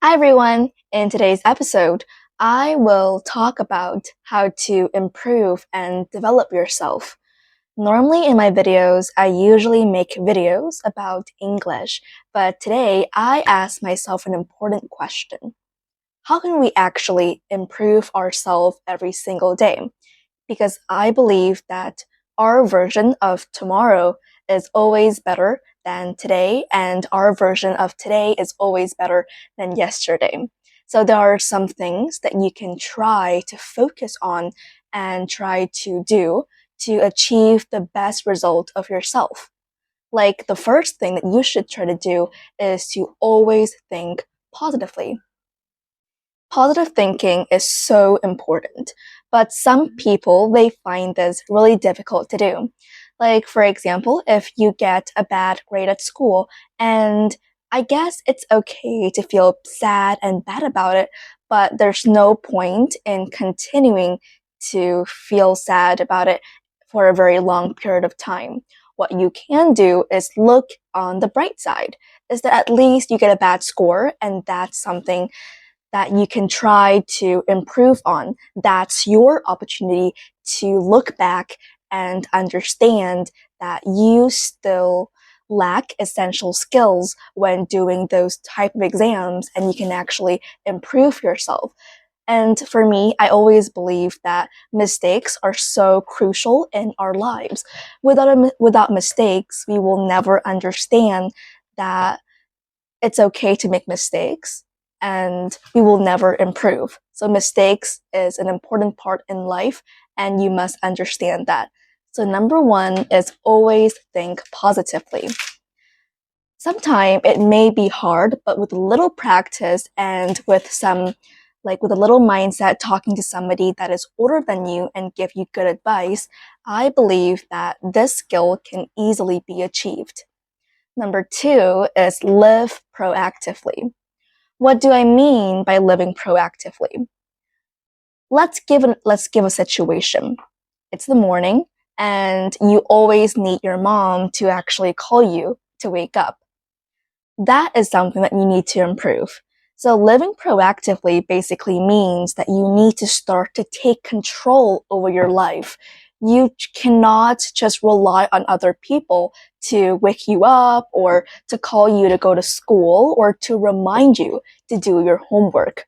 Hi everyone! In today's episode, I will talk about how to improve and develop yourself. Normally in my videos, I usually make videos about English, but today I asked myself an important question. How can we actually improve ourselves every single day? Because I believe that our version of tomorrow is always better than today, and our version of today is always better than yesterday. So there are some things that you can try to focus on and try to do to achieve the best result of yourself. Like the first thing that you should try to do is to always think positively. Positive thinking is so important, but some people, they find this really difficult to do. Like, for example, if you get a bad grade at school, and I guess it's okay to feel sad and bad about it, but there's no point in continuing to feel sad about it for a very long period of time. What you can do is look on the bright side, is that at least you get a bad score, and that's something that you can try to improve on. That's your opportunity to look back and understand that you still lack essential skills when doing those type of exams, and you can actually improve yourself. And for me, I always believe that mistakes are so crucial in our lives. Without mistakes, we will never understand that it's okay to make mistakes and we will never improve. So mistakes is an important part in life and you must understand that. So number one is always think positively. Sometimes it may be hard, but with a little practice and with a little mindset talking to somebody that is older than you and give you good advice, I believe that this skill can easily be achieved. Number two is live proactively. What do I mean by living proactively? Let's give a situation. It's the morning and you always need your mom to actually call you to wake up. That is something that you need to improve. So living proactively basically means that you need to start to take control over your life. You cannot just rely on other people to wake you up or to call you to go to school or to remind you to do your homework.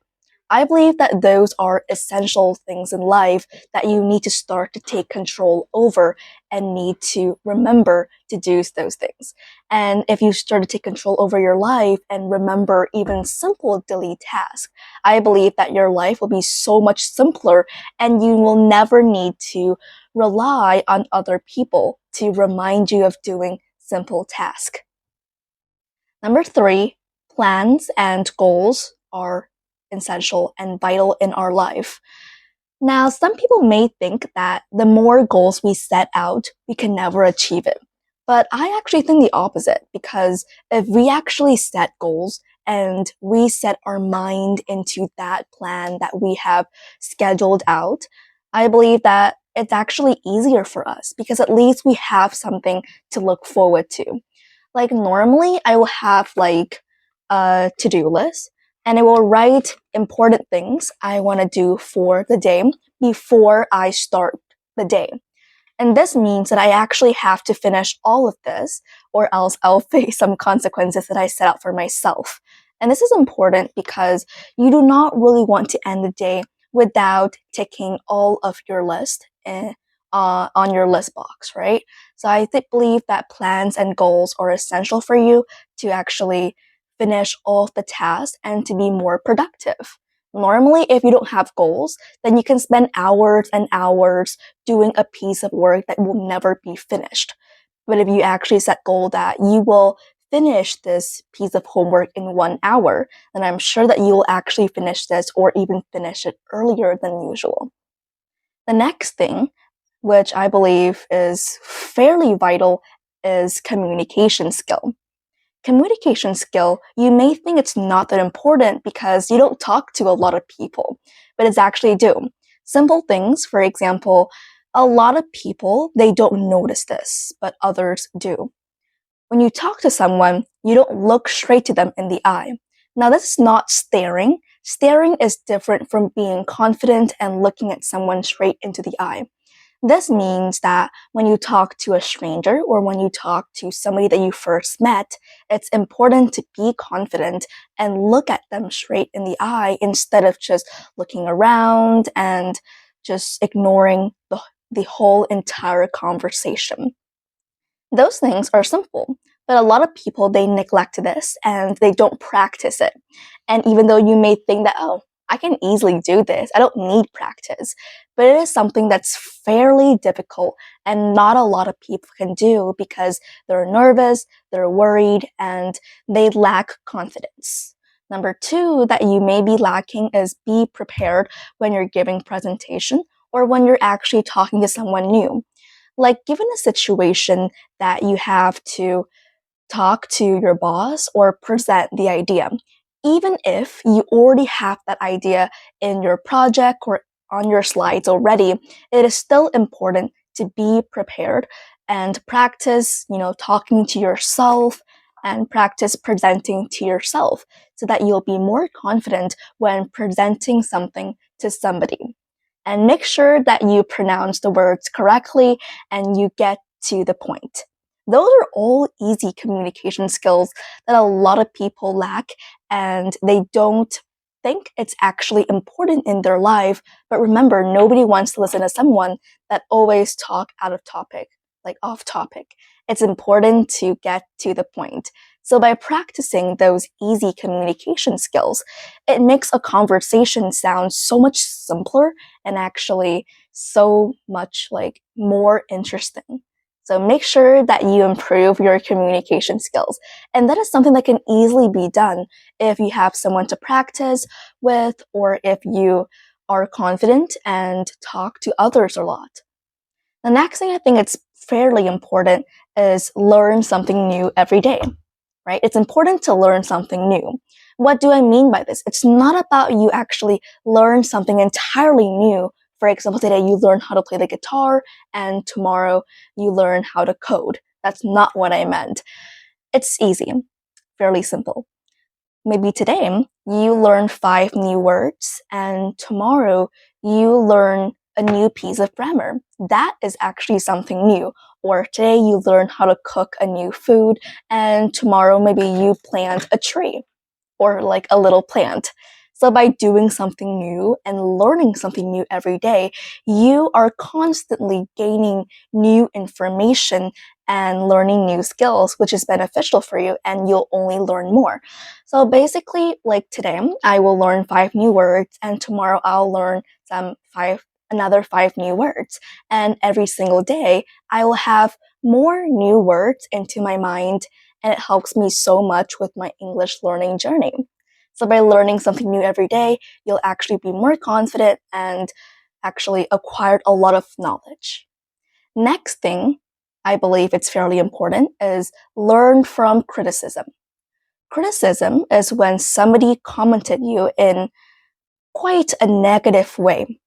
I believe that those are essential things in life that you need to start to take control over and need to remember to do those things. And if you start to take control over your life and remember even simple daily tasks, I believe that your life will be so much simpler and you will never need to rely on other people to remind you of doing simple tasks. Number three, plans and goals are essential and vital in our life. Now, some people may think that the more goals we set out, we can never achieve it. But I actually think the opposite, because if we actually set goals and we set our mind into that plan that we have scheduled out, I believe that it's actually easier for us because at least we have something to look forward to. Like normally I will have like a to-do list and I will write important things I want to do for the day before I start the day. And this means that I actually have to finish all of this or else I'll face some consequences that I set out for myself. And this is important because you do not really want to end the day without ticking all of your list on your list box, right? So believe that plans and goals are essential for you to actually finish all of the tasks and to be more productive. Normally, if you don't have goals, then you can spend hours and hours doing a piece of work that will never be finished. But if you actually set goal that you will finish this piece of homework in 1 hour, then I'm sure that you will actually finish this or even finish it earlier than usual. The next thing, which I believe is fairly vital, is communication skill. Communication skill, you may think it's not that important because you don't talk to a lot of people, but it's actually do. Simple things, for example, a lot of people, they don't notice this, but others do. When you talk to someone, you don't look straight to them in the eye. Now, this is not staring. Staring is different from being confident and looking at someone straight into the eye. This means that when you talk to a stranger or when you talk to somebody that you first met, it's important to be confident and look at them straight in the eye instead of just looking around and just ignoring the whole entire conversation. Those things are simple, but a lot of people, they neglect this and they don't practice it. And even though you may think that, oh, I can easily do this, I don't need practice, but it is something that's fairly difficult and not a lot of people can do because they're nervous, they're worried, and they lack confidence. Number two that you may be lacking is be prepared when you're giving presentation or when you're actually talking to someone new. Like, given a situation that you have to talk to your boss or present the idea, even if you already have that idea in your project or on your slides already, it is still important to be prepared and practice, talking to yourself and practice presenting to yourself so that you'll be more confident when presenting something to somebody. And make sure that you pronounce the words correctly and you get to the point. Those are all easy communication skills that a lot of people lack and they don't think it's actually important in their life. But remember, nobody wants to listen to someone that always talk out of topic, like off topic. It's important to get to the point. So by practicing those easy communication skills, it makes a conversation sound so much simpler and actually so much like more interesting. So make sure that you improve your communication skills. And that is something that can easily be done if you have someone to practice with or if you are confident and talk to others a lot. The next thing I think it's fairly important is learn something new every day, right? It's important to learn something new. What do I mean by this? It's not about you actually learn something entirely new. For example, today you learn how to play the guitar and tomorrow you learn how to code. That's not what I meant. It's easy, fairly simple. Maybe today you learn 5 new words and tomorrow you learn a new piece of grammar. That is actually something new. Or today you learn how to cook a new food and tomorrow maybe you plant a tree or like a little plant. So by doing something new and learning something new every day, you are constantly gaining new information and learning new skills, which is beneficial for you and you'll only learn more. So basically, like today, I will learn 5 new words and tomorrow I'll learn another 5 new words. And every single day, I will have more new words into my mind and it helps me so much with my English learning journey. So by learning something new every day, you'll actually be more confident and actually acquired a lot of knowledge. Next thing, I believe it's fairly important, is learn from criticism. Criticism is when somebody commented you in quite a negative way.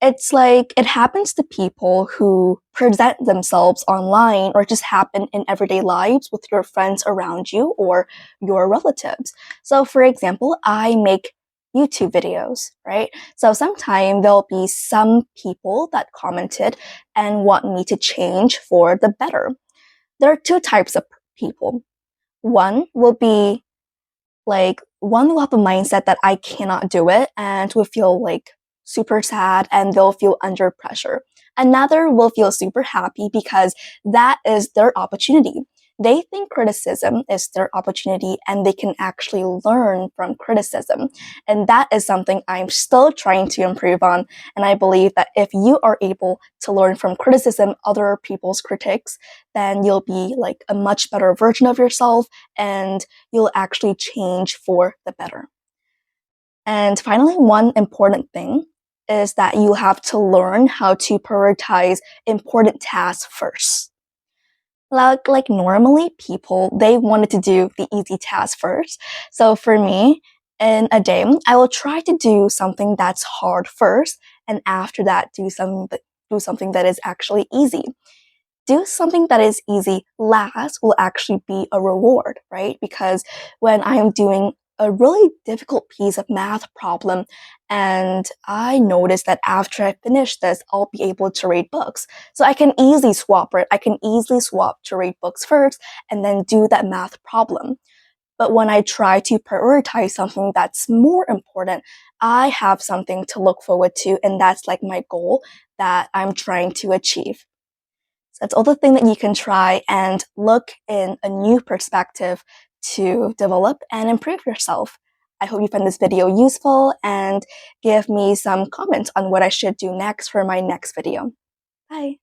It's like it happens to people who present themselves online or just happen in everyday lives with your friends around you or your relatives. So for example, I make YouTube videos, right? So sometimes there'll be some people that commented and want me to change for the better. There are two types of people. One will have a mindset that I cannot do it and will feel like super sad and they'll feel under pressure. Another will feel super happy because that is their opportunity. They think criticism is their opportunity and they can actually learn from criticism. And that is something I'm still trying to improve on. And I believe that if you are able to learn from criticism, other people's critiques, then you'll be like a much better version of yourself and you'll actually change for the better. And finally, one important thing is that you have to learn how to prioritize important tasks first. Like normally people, they wanted to do the easy task first. So for me, in a day, I will try to do something that's hard first, and after that, do something that is actually easy. Do something that is easy last will actually be a reward, right? Because when I am doing a really difficult piece of math problem, and I noticed that after I finish this, I'll be able to read books. So I can easily swap it. I can easily swap to read books first and then do that math problem. But when I try to prioritize something that's more important, I have something to look forward to, and that's like my goal that I'm trying to achieve. So that's all the thing that you can try and look in a new perspective to develop and improve yourself. I hope you find this video useful and give me some comments on what I should do next for my next video. Bye!